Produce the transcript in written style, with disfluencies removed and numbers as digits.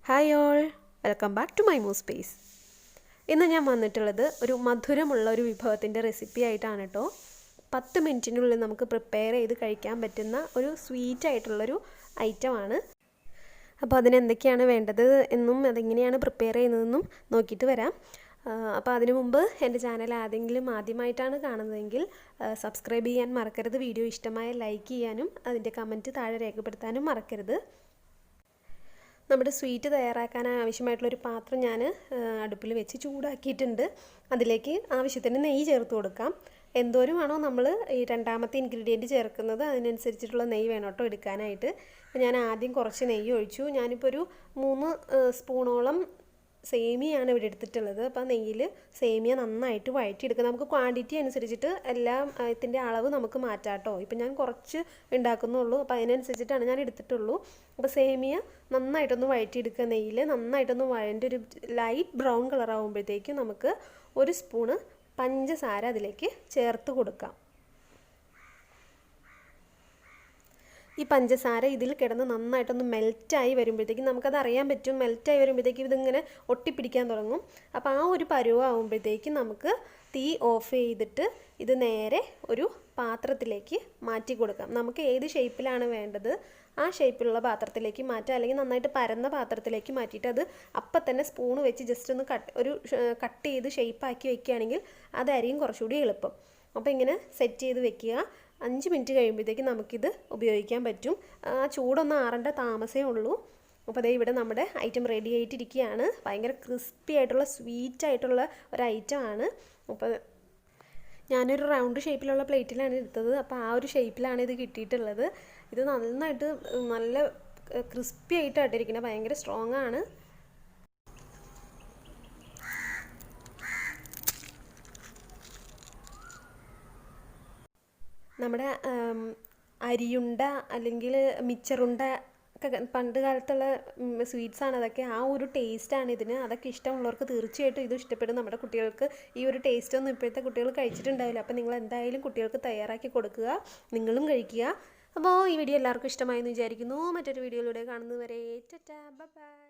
Hi all, welcome back to Mymuzzspace. ഇന്ന് ഞാൻ വന്നിട്ടുള്ളത് ഒരു മധുരമുള്ള ഒരു വിഭവത്തിൻ്റെ റെസിപ്പി ആയിട്ടാണ് കേട്ടോ. 10 മിനിറ്റിനുള്ളിൽ നമുക്ക് പ്രിപ്പയർ ചെയ്ത് കഴിക്കാൻ പറ്റുന്ന ഒരു സ്വീറ്റ് ആയിട്ടുള്ളൊരു ഐറ്റമാണ്. അപ്പോൾ അതിനെന്തൊക്കെയാണ് വേണ്ടത് എന്നും അതെങ്ങനെയാണ് പ്രിപ്പയർ ചെയ്യുന്നതെന്നും നോക്കിയിട്ട് വരാം. അപ്പോൾ അതിനു മുമ്പ് എൻ്റെ ചാനൽ ആദ്യമായിട്ടാണ് കാണുന്നതെങ്കിൽ സബ്സ്ക്രൈബ് ചെയ്യാൻ മറക്കരുത്. വീഡിയോ ഇഷ്ടമായ ലൈക്ക് ചെയ്യാനും അതിൻ്റെ കമൻറ്റ് താഴെ രേഖപ്പെടുത്താനും മറക്കരുത്. നമ്മുടെ സ്വീറ്റ് തയ്യാറാക്കാൻ ആവശ്യമായിട്ടുള്ളൊരു പാത്രം ഞാൻ അടുപ്പിൽ വെച്ച് ചൂടാക്കിയിട്ടുണ്ട്. അതിലേക്ക് ആവശ്യത്തിന് നെയ്യ് ചേർത്ത് കൊടുക്കാം. എന്തോരമാണോ നമ്മൾ ഈ രണ്ടാമത്തെ ഇൻഗ്രീഡിയൻറ്റ് ചേർക്കുന്നത് അതിനനുസരിച്ചിട്ടുള്ള നെയ്യ് വേണം കേട്ടോ എടുക്കാനായിട്ട്. അപ്പോൾ ഞാൻ ആദ്യം കുറച്ച് നെയ്യ് ഒഴിച്ചു. ഞാനിപ്പോൾ ഒരു 3 സ്പൂണോളം സേമിയാണ് ഇവിടെ എടുത്തിട്ടുള്ളത്. അപ്പോൾ നെയ്യിൽ സേമിയ നന്നായിട്ട് വഴറ്റിയെടുക്കുക. നമുക്ക് ക്വാണ്ടിറ്റി അനുസരിച്ചിട്ട് എല്ലാം ഇതിൻ്റെ അളവ് നമുക്ക് മാറ്റാം കേട്ടോ. ഇപ്പം ഞാൻ കുറച്ച് ഉണ്ടാക്കുന്നുള്ളൂ, അപ്പോൾ അതിനനുസരിച്ചിട്ടാണ് ഞാൻ എടുത്തിട്ടുള്ളൂ. അപ്പോൾ സേമിയ നന്നായിട്ടൊന്ന് വഴറ്റിയെടുക്കുക. നെയ്യിൽ നന്നായിട്ടൊന്ന് വഴൻ്റെ ഒരു ലൈറ്റ് ബ്രൗൺ കളർ ആകുമ്പോഴത്തേക്കും നമുക്ക് 1 സ്പൂണ് പഞ്ചസാര അതിലേക്ക് ചേർത്ത് കൊടുക്കാം. ഈ പഞ്ചസാര ഇതിൽ കിടന്ന് നന്നായിട്ടൊന്ന് മെൽറ്റായി വരുമ്പോഴത്തേക്കും നമുക്കത് അറിയാൻ പറ്റും. മെൽറ്റായി വരുമ്പോഴത്തേക്കും ഇതിങ്ങനെ ഒട്ടിപ്പിടിക്കാൻ തുടങ്ങും. അപ്പോൾ ആ ഒരു പരുവാകുമ്പോഴത്തേക്കും നമുക്ക് തീ ഓഫ് ചെയ്തിട്ട് ഇത് നേരെ ഒരു പാത്രത്തിലേക്ക് മാറ്റി കൊടുക്കാം. നമുക്ക് ഏത് ഷേപ്പിലാണ് വേണ്ടത് ആ ഷേപ്പിലുള്ള പാത്രത്തിലേക്ക് മാറ്റാം. അല്ലെങ്കിൽ നന്നായിട്ട് പരന്ന പാത്രത്തിലേക്ക് മാറ്റിയിട്ട് അത് അപ്പം തന്നെ സ്പൂണ് വെച്ച് ജസ്റ്റ് ഒന്ന് കട്ട് ചെയ്ത് ഷേപ്പാക്കി വെക്കുകയാണെങ്കിൽ അതായിരിക്കും കുറച്ചുകൂടി എളുപ്പം. അപ്പോൾ ഇങ്ങനെ സെറ്റ് ചെയ്ത് വെക്കുക. 5 മിനിറ്റ് കഴിയുമ്പോഴത്തേക്ക് നമുക്കിത് ഉപയോഗിക്കാൻ പറ്റും. ആ ചൂടൊന്നും ആറേണ്ട താമസമേ ഉള്ളൂ. അപ്പോൾ അതേ ഇവിടെ നമ്മുടെ ഐറ്റം റെഡി ആയിട്ടിരിക്കുകയാണ്. ഭയങ്കര ക്രിസ്പി ആയിട്ടുള്ള സ്വീറ്റ് ആയിട്ടുള്ള ഒരു ഐറ്റമാണ്. അപ്പോൾ ഞാനൊരു റൗണ്ട് ഷേപ്പിലുള്ള പ്ലേറ്റിലാണ് എടുത്തത്. അപ്പോൾ ആ ഒരു ഷേപ്പിലാണ് ഇത് കിട്ടിയിട്ടുള്ളത്. ഇത് നന്നായിട്ട് നല്ല ക്രിസ്പി ആയിട്ടായിട്ടിരിക്കുന്നത്. ഭയങ്കര സ്ട്രോങ് ആണ്. നമ്മുടെ അരിയുണ്ട അല്ലെങ്കിൽ മിച്ചറുണ്ട ഒക്കെ പണ്ട് കാലത്തുള്ള സ്വീറ്റ്സാണ് അതൊക്കെ. ആ ഒരു ടേസ്റ്റാണ് ഇതിന്. അതൊക്കെ ഇഷ്ടമുള്ളവർക്ക് തീർച്ചയായിട്ടും ഇത് ഇഷ്ടപ്പെടും. നമ്മുടെ കുട്ടികൾക്ക് ഈ ഒരു ടേസ്റ്റൊന്നും ഇപ്പോഴത്തെ കുട്ടികൾ കഴിച്ചിട്ടുണ്ടാവില്ല. അപ്പോൾ നിങ്ങൾ എന്തായാലും കുട്ടികൾക്ക് തയ്യാറാക്കി കൊടുക്കുക, നിങ്ങളും കഴിക്കുക. അപ്പോൾ ഈ വീഡിയോ എല്ലാവർക്കും ഇഷ്ടമായെന്ന് വിചാരിക്കുന്നു. മറ്റൊരു വീഡിയോയിലൂടെ കാണുന്നതുവരെ ടാറ്റാ ബൈ ബൈ.